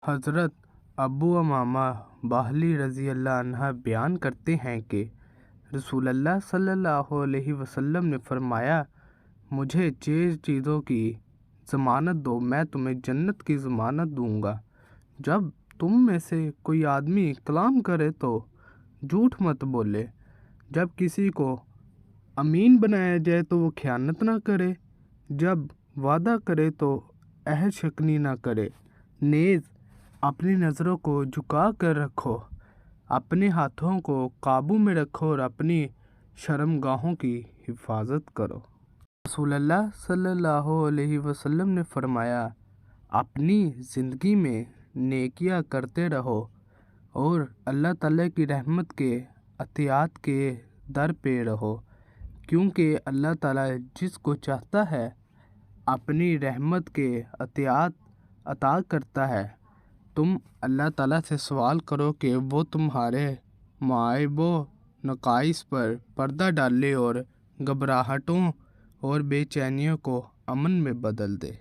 حضرت ابو امامہ باہلی رضی اللہ عنہ بیان کرتے ہیں کہ رسول اللہ صلی اللہ علیہ وسلم نے فرمایا، مجھے 6 چیزوں کی ضمانت دو، میں تمہیں جنت کی ضمانت دوں گا۔ جب تم میں سے کوئی آدمی کلام کرے تو جھوٹ مت بولے، جب کسی کو امین بنایا جائے تو وہ خیانت نہ کرے، جب وعدہ کرے تو عہد شکنی نہ کرے، نیز اپنی نظروں کو جھکا کر رکھو، اپنے ہاتھوں کو قابو میں رکھو اور اپنی شرمگاہوں کی حفاظت کرو۔ رسول اللہ صلی اللہ علیہ وسلم نے فرمایا، اپنی زندگی میں نیکیاں کرتے رہو اور اللہ تعالیٰ کی رحمت کے عطیات کے در پہ رہو، کیونکہ اللہ تعالیٰ جس کو چاہتا ہے اپنی رحمت کے عطیات عطا کرتا ہے۔ تم اللہ تعالیٰ سے سوال کرو کہ وہ تمہارے معائب و نقائص پر پردہ ڈالے اور گھبراہٹوں اور بے چینیوں کو امن میں بدل دے۔